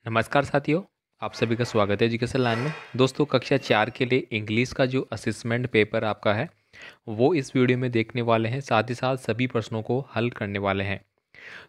नमस्कार साथियों, आप सभी का स्वागत है एजुकेशन लाइन में। दोस्तों, कक्षा 4 के लिए इंग्लिश का जो असेसमेंट पेपर आपका है वो इस वीडियो में देखने वाले हैं। साथ ही साथ सभी प्रश्नों को हल करने वाले हैं।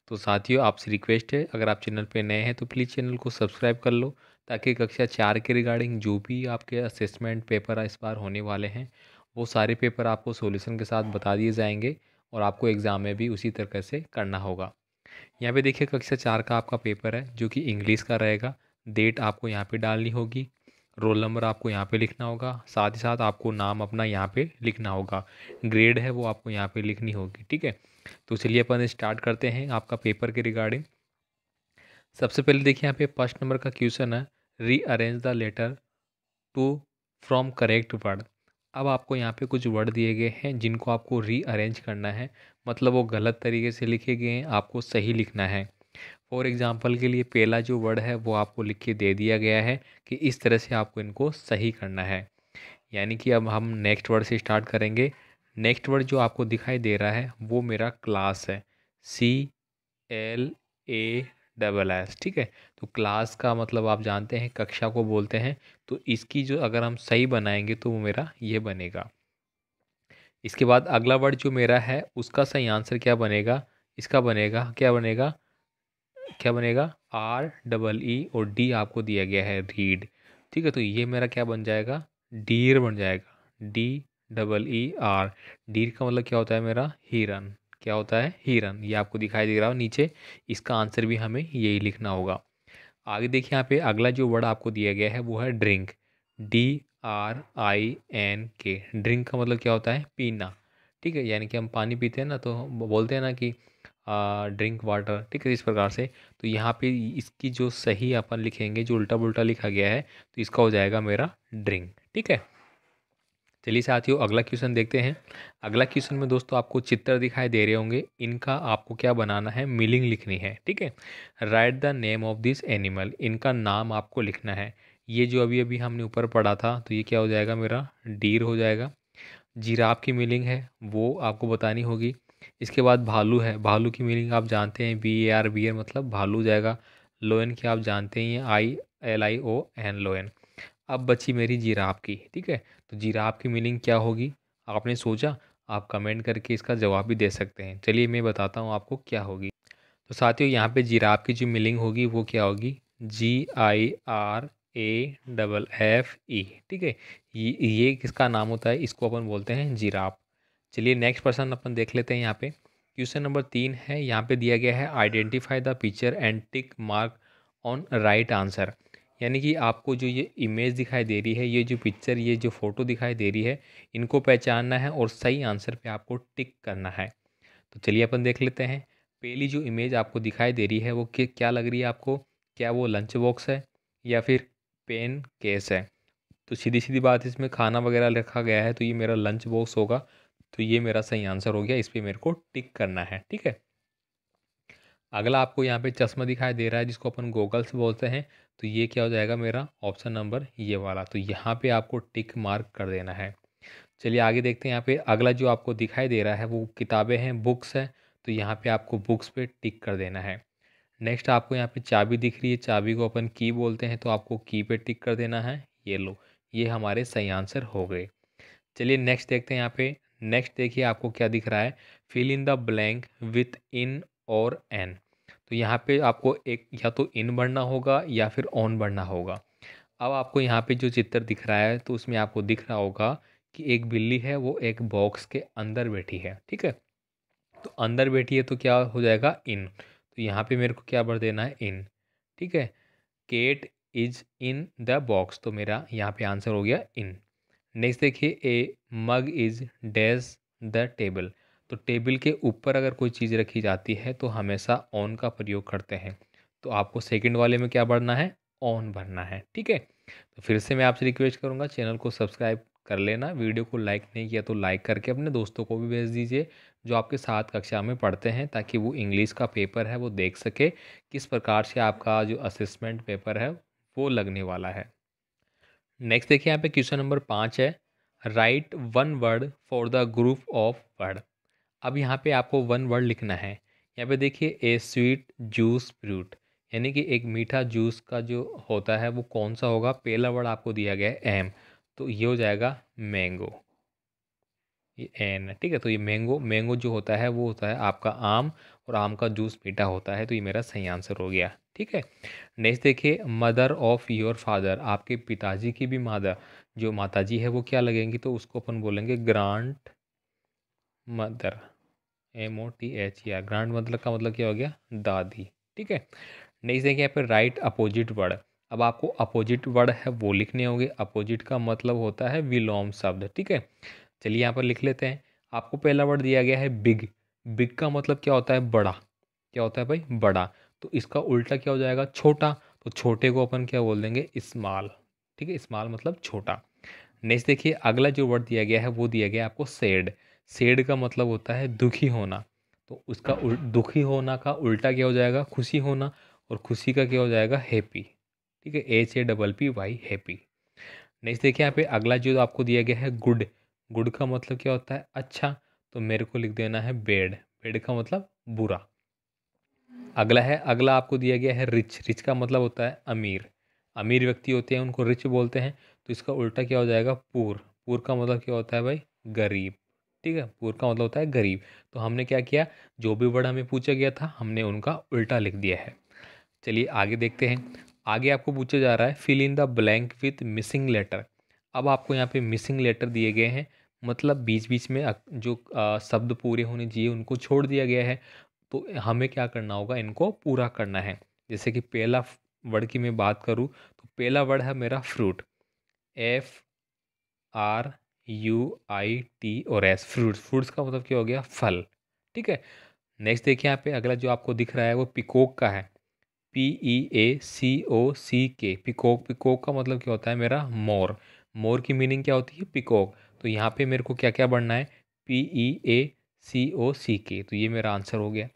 तो साथियों, आपसे रिक्वेस्ट है, अगर आप चैनल पे नए हैं तो प्लीज़ चैनल को सब्सक्राइब कर लो, ताकि कक्षा 4 के रिगार्डिंग जो भी आपके असेसमेंट पेपर इस बार होने वाले हैं वो सारे पेपर आपको सॉल्यूशन के साथ बता दिए जाएंगे और आपको एग्ज़ाम में भी उसी तरीके से करना होगा। यहाँ पे देखिए, कक्षा 4 का आपका पेपर है जो कि इंग्लिश का रहेगा। डेट आपको यहाँ पे डालनी होगी, रोल नंबर आपको यहाँ पे लिखना होगा, साथ ही साथ आपको नाम अपना यहाँ पे लिखना होगा, ग्रेड है वो आपको यहाँ पे लिखनी होगी। ठीक है, तो चलिए अपन स्टार्ट करते हैं आपका पेपर के रिगार्डिंग। सबसे पहले देखिए, यहाँ पे फर्स्ट नंबर का क्वेश्चन है, rearrange the letter to from correct word. अब आपको यहाँ पे कुछ वर्ड दिए गए हैं जिनको आपको रीअरेंज करना है, मतलब वो गलत तरीके से लिखे गए हैं, आपको सही लिखना है। फॉर एग्जाम्पल के लिए पहला जो वर्ड है वो आपको लिख के दे दिया गया है कि इस तरह से आपको इनको सही करना है। यानी कि अब हम नेक्स्ट वर्ड से स्टार्ट करेंगे। नेक्स्ट वर्ड जो आपको दिखाई दे रहा है वो मेरा क्लास है, CLASS। ठीक है, तो क्लास का मतलब आप जानते हैं कक्षा को बोलते हैं। तो इसकी जो अगर हम सही बनाएंगे तो वो मेरा ये बनेगा। इसके बाद अगला वर्ड जो मेरा है उसका सही आंसर क्या बनेगा, इसका बनेगा क्या बनेगा REE, और डी आपको दिया गया है रीड। ठीक है, तो ये मेरा क्या बन जाएगा, डीर बन जाएगा, DEER। डीर का मतलब क्या होता है मेरा, हिरन। क्या होता है, हिरन। ये आपको दिखाई दे रहा हो नीचे। इसका आंसर भी हमें यही लिखना होगा। आगे देखिए, यहाँ पे अगला जो वर्ड आपको दिया गया है वो है ड्रिंक, DRINK। ड्रिंक का मतलब क्या होता है, पीना। ठीक है, यानी कि हम पानी पीते हैं ना, तो हम बोलते हैं ना कि ड्रिंक वाटर। ठीक है, इस प्रकार से। तो यहाँ पे इसकी जो सही अपन लिखेंगे, जो उल्टा पुल्टा लिखा गया है, तो इसका हो जाएगा मेरा ड्रिंक। ठीक है, चलिए साथियों, अगला क्वेश्चन देखते हैं। अगला क्वेश्चन में दोस्तों आपको चित्र दिखाई दे रहे होंगे, इनका आपको क्या बनाना है, मीनिंग लिखनी है। ठीक है, right the name of this animal. इनका नाम आपको लिखना है। ये जो अभी अभी हमने ऊपर पढ़ा था, तो ये क्या हो जाएगा मेरा, डीर हो जाएगा। जिराफ की मीनिंग है वो आपको बतानी होगी। इसके बाद भालू है, भालू की मीनिंग आप जानते हैं, BAR मतलब भालू हो जाएगा। लोयन की आप जानते ही हैं, ILION, लोयन। अब बची मेरी जिराफ की। ठीक है, तो जिराफ की मीनिंग क्या होगी, आपने सोचा? आप कमेंट करके इसका जवाब भी दे सकते हैं। चलिए मैं बताता हूँ आपको क्या होगी। तो साथियों, यहाँ पे जिराफ की जो मीनिंग होगी वो क्या होगी, GIRAFFE। ठीक है, ये किसका नाम होता है, इसको अपन बोलते हैं जिराफ। चलिए नेक्स्ट पर्सन अपन देख लेते हैं। यहाँ पे क्वेश्चन नंबर 3 है। यहाँ पे दिया गया है, identify the picture and tick mark on right answer. यानी कि आपको जो ये इमेज दिखाई दे रही है, ये जो पिक्चर, ये जो फोटो दिखाई दे रही है, इनको पहचानना है और सही आंसर पे आपको टिक करना है। तो चलिए अपन देख लेते हैं। पहली जो इमेज आपको दिखाई दे रही है वो क्या लग रही है आपको, क्या वो लंच बॉक्स है या फिर पेन केस है? तो सीधी सीधी बात, इसमें खाना वगैरह रखा गया है, तो ये मेरा लंच बॉक्स होगा। तो ये मेरा सही आंसर हो गया, इस पर मेरे को टिक करना है। ठीक है, अगला आपको यहाँ पे चश्मा दिखाई दे रहा है जिसको अपन गोगल्स बोलते हैं। तो ये क्या हो जाएगा मेरा, ऑप्शन नंबर ये वाला। तो यहाँ पे आपको टिक मार्क कर देना है। चलिए आगे देखते हैं। यहाँ पे अगला जो आपको दिखाई दे रहा है वो किताबें हैं, बुक्स है। तो यहाँ पे आपको बुक्स पे टिक कर देना है। नेक्स्ट आपको यहाँ पे चाबी दिख रही है, चाबी को अपन की बोलते हैं, तो आपको की पे टिक कर देना है। ये लो, ये हमारे सही आंसर हो गए। चलिए नेक्स्ट देखते हैं। यहाँ पे नेक्स्ट देखिए, आपको क्या दिख रहा है, fill in the blank with in और एन। तो यहाँ पे आपको एक या तो इन भरना होगा या फिर ऑन भरना होगा। अब आपको यहाँ पे जो चित्र दिख रहा है, तो उसमें आपको दिख रहा होगा कि एक बिल्ली है, वो एक बॉक्स के अंदर बैठी है। ठीक है, तो अंदर बैठी है तो क्या हो जाएगा, इन। तो यहाँ पे मेरे को क्या भर देना है, इन। ठीक है, cat is in the box, तो मेरा यहाँ पे आंसर हो गया इन। नेक्स्ट देखिए, ए मग इज डैश द टेबल। तो टेबल के ऊपर अगर कोई चीज़ रखी जाती है तो हमेशा ऑन का प्रयोग करते हैं। तो आपको सेकंड वाले में क्या भरना है, ऑन भरना है। ठीक है, तो फिर से मैं आपसे रिक्वेस्ट करूंगा, चैनल को सब्सक्राइब कर लेना, वीडियो को लाइक नहीं किया तो लाइक करके अपने दोस्तों को भी भेज दीजिए जो आपके साथ कक्षा में पढ़ते हैं, ताकि वो इंग्लिश का पेपर है वो देख सके किस प्रकार से आपका जो असेसमेंट पेपर है वो लगने वाला है। नेक्स्ट देखिए, यहाँ पे क्वेश्चन नंबर 5 है, right one word for the group of word. अब यहाँ पे आपको वन वर्ड लिखना है। यहाँ पे देखिए, ए स्वीट जूस फ्रूट। यानी कि एक मीठा जूस का जो होता है वो कौन सा होगा, पहला वर्ड आपको दिया गया है एम, तो ये हो जाएगा मैंगो, ये एन है, ठीक है। तो ये मैंगो, मैंगो जो होता है वो होता है आपका आम, और आम का जूस मीठा होता है, तो ये मेरा सही आंसर हो गया, ठीक है। नेक्स्ट देखिए, मदर ऑफ योर फादर, आपके पिताजी की भी मदर जो माताजी है वो क्या लगेंगी, तो उसको अपन बोलेंगे grand mother, MOTHER, grand mother का मतलब क्या हो गया, दादी, ठीक है। नेक्स्ट देखिए यहाँ पे राइट अपोजिट वर्ड, अब आपको अपोजिट वर्ड है वो लिखने होंगे, अपोजिट का मतलब होता है विलोम शब्द, ठीक है। चलिए यहाँ पर लिख लेते हैं। आपको पहला वर्ड दिया गया है बिग, बिग का मतलब क्या होता है, बड़ा, क्या होता है भाई, बड़ा, तो इसका उल्टा क्या हो जाएगा, छोटा, तो छोटे को अपन क्या बोल देंगे, स्मॉल, ठीक है, स्मॉल मतलब छोटा। नेक्स्ट देखिए, अगला जो वर्ड दिया गया है वो दिया गया है आपको सैड, सैड का मतलब होता है दुखी होना, तो उसका दुखी होना का उल्टा क्या हो जाएगा, खुशी होना, और खुशी का क्या हो जाएगा, हैप्पी, ठीक है, HAPPY, हैप्पी। नेक्स्ट देखिए यहाँ पे अगला जो आपको दिया गया है गुड, गुड का मतलब क्या होता है, अच्छा, तो मेरे को लिख देना है बैड, बैड का मतलब बुरा। अगला है, अगला आपको दिया गया है रिच, रिच का मतलब होता है अमीर, अमीर व्यक्ति होते हैं उनको रिच बोलते हैं, तो इसका उल्टा क्या हो जाएगा, पुअर, पुअर का मतलब क्या होता है भाई, गरीब, ठीक है, पुअर का मतलब होता है गरीब। तो हमने क्या किया, जो भी वर्ड हमें पूछा गया था हमने उनका उल्टा लिख दिया है। चलिए आगे देखते हैं। आगे आपको पूछा जा रहा है fill in the blank with missing letter. अब आपको यहाँ पे मिसिंग लेटर दिए गए हैं, मतलब बीच बीच में जो शब्द पूरे होने चाहिए उनको छोड़ दिया गया है, तो हमें क्या करना होगा, इनको पूरा करना है। जैसे कि पहला वर्ड की मैं बात करूँ, तो पहला वर्ड है मेरा फ्रूट, FRUIT और S, फ्रूट्स, फ्रूट्स का मतलब क्या हो गया, फल, ठीक है। नेक्स्ट देखिए यहाँ पे अगला जो आपको दिख रहा है वो पिकॉक का है, PEACOCK, पिकॉक, पिकॉक का मतलब क्या होता है मेरा, मोर, मोर की मीनिंग क्या होती है, पिकॉक, तो यहाँ पे मेरे को क्या क्या बढ़ना है, PEACOCK, तो ये मेरा आंसर हो गया।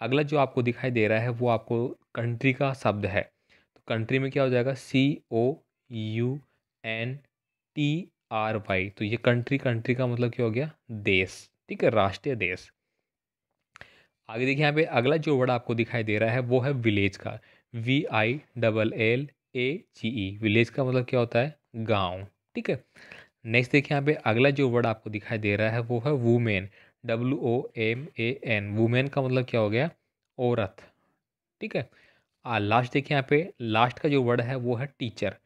अगला जो आपको दिखाई दे रहा है वो आपको कंट्री का शब्द है, तो कंट्री में क्या हो जाएगा, COUNTRY, तो ये कंट्री, कंट्री का मतलब क्या हो गया, देश, ठीक है, राष्ट्रीय देश। आगे देखिए यहाँ पे अगला जो वर्ड आपको दिखाई दे रहा है वो है विलेज का, VILLAGE, विलेज का मतलब क्या होता है, गांव, ठीक है। नेक्स्ट देखिए यहाँ पे अगला जो वर्ड आपको दिखाई दे रहा है वो है वुमेन, WOMAN, वुमेन का मतलब क्या हो गया, औरत, ठीक है। लास्ट देखिए यहाँ पे लास्ट का जो वर्ड है वो है टीचर,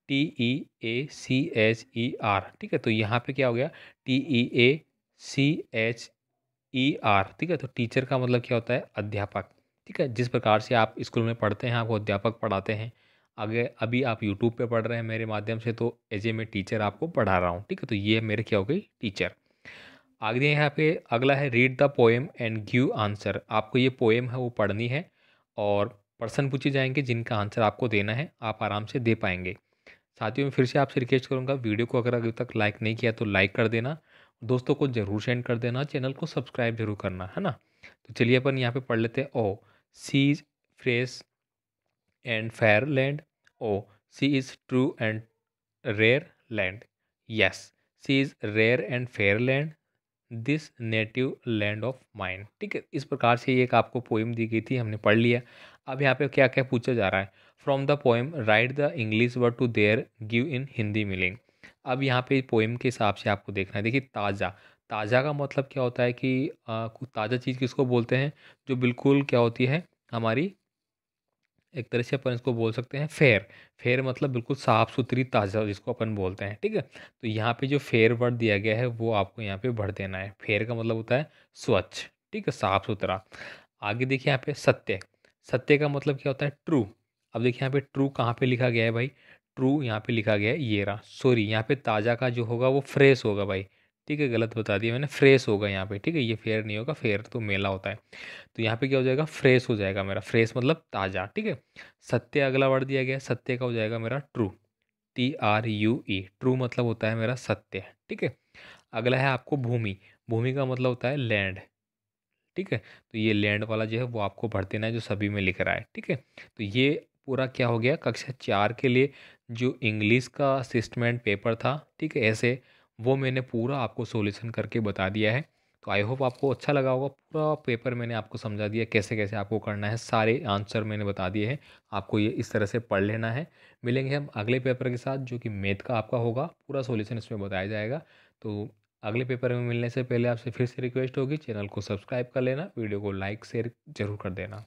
TEACHER, ठीक है, तो यहाँ पे क्या हो गया, TEACHER, ठीक है, तो टीचर का मतलब क्या होता है, अध्यापक, ठीक है। जिस प्रकार से आप स्कूल में पढ़ते हैं आपको अध्यापक पढ़ाते हैं, अगर अभी आप यूट्यूब पे पढ़ रहे हैं मेरे माध्यम से, तो एज ए मैं टीचर आपको पढ़ा रहा हूँ, ठीक है, तो ये मेरे क्या हो गई, टीचर। आगे यहाँ पे अगला है read the poem and give answer, आपको ये पोएम है वो पढ़नी है, और प्रश्न पूछे जाएंगे जिनका आंसर आपको देना है, आप आराम से दे पाएंगे। साथियों में फिर से आपसे रिक्वेस्ट करूंगा, वीडियो को अगर अभी तक लाइक नहीं किया तो लाइक कर देना, दोस्तों को जरूर सेंड कर देना, चैनल को सब्सक्राइब जरूर करना, है ना। तो चलिए अपन यहाँ पे पढ़ लेते हैं। Oh sea is fresh and fair land, oh sea is true and rare land, yes sea is rare and fair land, this native land of mind, ठीक है। इस प्रकार से ये एक आपको पोएम दी गई थी, हमने पढ़ लिया। अब यहाँ पे क्या क्या पूछा जा रहा है, from the poem write the English word to their give in Hindi meaning. अब यहाँ पे पोएम के हिसाब से आपको देखना है। देखिए ताज़ा, ताज़ा का मतलब क्या होता है कि ताज़ा चीज़ किसको बोलते हैं, जो बिल्कुल क्या होती है हमारी, एक तरह से अपन इसको बोल सकते हैं फेयर, फेयर मतलब बिल्कुल साफ़ सुथरी ताज़ा जिसको अपन बोलते हैं, ठीक है। तो यहाँ पे जो फेयर वर्ड दिया गया है वो आपको यहाँ पे भर देना है, फेयर का मतलब होता है स्वच्छ, ठीक है, साफ़ सुथरा। आगे देखिए यहाँ पे सत्य, सत्य का मतलब क्या होता है, ट्रू। अब देखिए यहाँ पे ट्रू कहाँ पे लिखा गया है भाई, ट्रू यहाँ पे लिखा गया है ये रहा, सॉरी यहाँ पे ताज़ा का जो होगा वो फ्रेश होगा भाई, ठीक है, गलत बता दिया मैंने, फ्रेश होगा यहाँ पे, ठीक है, ये फेयर नहीं होगा, फेयर तो मेला होता है। तो यहाँ पे क्या हो जाएगा, फ्रेश हो जाएगा मेरा, फ्रेश मतलब ताज़ा, ठीक है। सत्य अगला वर्ड दिया गया है, सत्य का हो जाएगा मेरा ट्रू, TRUE, ट्रू मतलब होता है मेरा सत्य, ठीक है। अगला है आपको भूमि, भूमि का मतलब होता है लैंड, ठीक है। तो ये लैंड वाला जो है वो आपको भर देना है जो सभी में लिख रहा है, ठीक है। तो ये पूरा क्या हो गया, कक्षा 4 के लिए जो इंग्लिश का असिस्टमेंट पेपर था, ठीक है, ऐसे वो मैंने पूरा आपको सॉल्यूशन करके बता दिया है। तो आई होप आपको अच्छा लगा होगा। पूरा पेपर मैंने आपको समझा दिया कैसे कैसे आपको करना है, सारे आंसर मैंने बता दिए हैं। आपको ये इस तरह से पढ़ लेना है। मिलेंगे हम अगले पेपर के साथ जो कि मैथ का आपका होगा, पूरा सॉल्यूशन इसमें बताया जाएगा। तो अगले पेपर में मिलने से पहले आपसे फिर से रिक्वेस्ट होगी, चैनल को सब्सक्राइब कर लेना, वीडियो को लाइक शेयर ज़रूर कर देना।